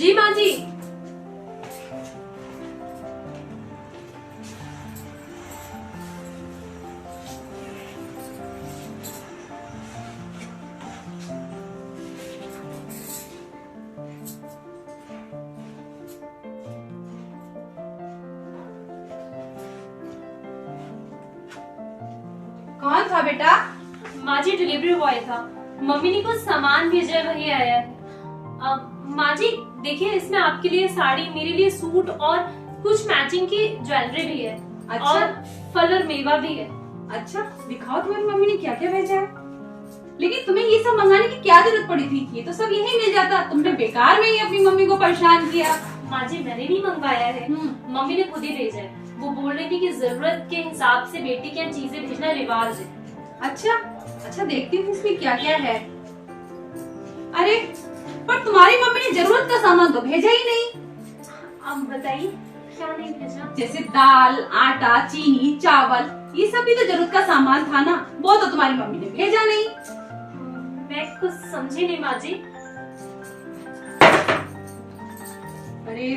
जी माँ जी। कौन था बेटा? माँ जी डिलीवरी बॉय था। मम्मी ने कुछ सामान भेजा है, वही आया है। माँ जी देखिए, इसमें आपके लिए साड़ी, मेरे लिए सूट और कुछ मैचिंग की ज्वेलरी भी है। अच्छा। और फल और मेवा भी है। अच्छा, दिखाओ तुम्हारी मम्मी ने क्या क्या भेजा है। लेकिन तुम्हें ये सब मंगाने की क्या जरूरत पड़ी थी? ये तो सब यही मिल जाता। तुमने बेकार में ही अपनी मम्मी को परेशान किया। माँ जी मैंने नहीं मंगवाया है, मम्मी ने खुद ही भेजा है। वो बोल रही थी कि जरूरत के हिसाब से बेटी की चीजें भेजना रिवाज है। अच्छा अच्छा, देखती हूँ इसमें क्या क्या है। अरे, पर तुम्हारी मम्मी ने जरूरत का सामान तो भेजा ही नहीं। आप बताइए क्या नहीं भेजा? जैसे दाल, आटा, चीनी, चावल, ये सब भी तो जरूरत का सामान था ना। वो तो तुम्हारी मम्मी ने भेजा नहीं। मैं कुछ समझी नहीं माँ जी। अरे,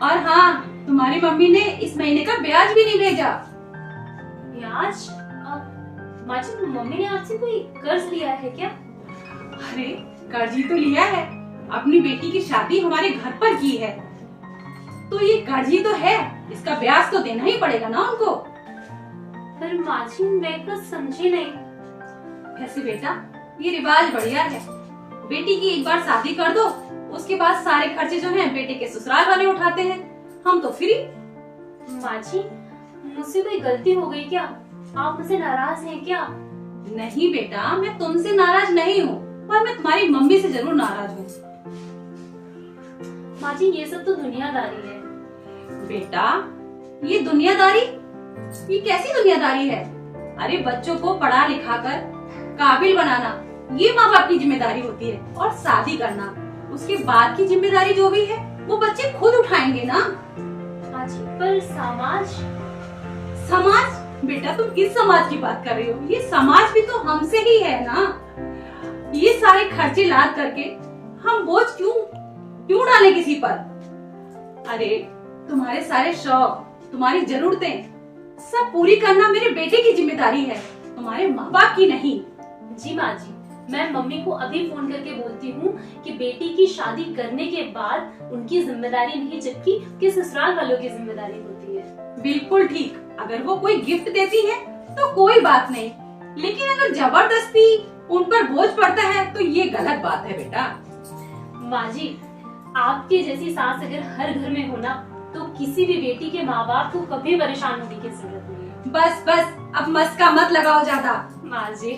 और हाँ, तुम्हारी मम्मी ने इस महीने का ब्याज भी नहीं भेजा। ब्याज? माँ जी मम्मी ने आपसे कोई कर्ज लिया है क्या? अरे, कर्ज ही तो लिया है। अपनी बेटी की शादी हमारे घर पर की है, तो ये कर्ज ही तो है। इसका ब्याज तो देना ही पड़ेगा ना उनको। पर माँ जी मैं कुछ समझी नहीं। ऐसे बेटा, ये रिवाज बढ़िया है। बेटी की एक बार शादी कर दो, उसके बाद सारे खर्चे जो हैं बेटे के ससुराल वाले उठाते हैं। हम तो फ्री। माँ जी मुझसे कोई गलती हो गई क्या? आप मुझसे नाराज हैं क्या? नहीं बेटा, मैं तुमसे नाराज नहीं हूँ, पर मैं तुम्हारी मम्मी से जरूर नाराज हूँ। माँ जी ये सब तो दुनियादारी है। बेटा, ये दुनियादारी? ये कैसी दुनियादारी है? अरे, बच्चों को पढ़ा लिखा कर काबिल बनाना, ये माँ बाप की जिम्मेदारी होती है। और शादी करना, उसके बाद की जिम्मेदारी जो भी है वो बच्चे खुद उठाएंगे ना। माँ जी पर समाज? समाज? बेटा, तुम किस समाज की बात कर रही हो? ये समाज भी तो हमसे ही है ना। ये सारे खर्चे लाद करके हम बोझ क्यों डालें किसी पर? अरे, तुम्हारे सारे शौक, तुम्हारी जरूरतें सब पूरी करना मेरे बेटे की जिम्मेदारी है, तुम्हारे माँ बाप की नहीं। जी माँ जी, मैं मम्मी को अभी फोन करके बोलती हूँ कि बेटी की शादी करने के बाद उनकी जिम्मेदारी नहीं, जबकि उसके ससुराल वालों की जिम्मेदारी होती है। बिल्कुल ठीक। अगर वो कोई गिफ्ट देती है तो कोई बात नहीं, लेकिन अगर जबरदस्ती उन पर बोझ पड़ता है तो ये गलत बात है बेटा। माँ जी, आपकी जैसी सास अगर हर घर में हो ना, तो किसी भी बेटी के माँ बाप को कभी परेशान होने की जरूरत नहीं है। बस बस, अब मस्का मत लगाओ ज्यादा। माँ जी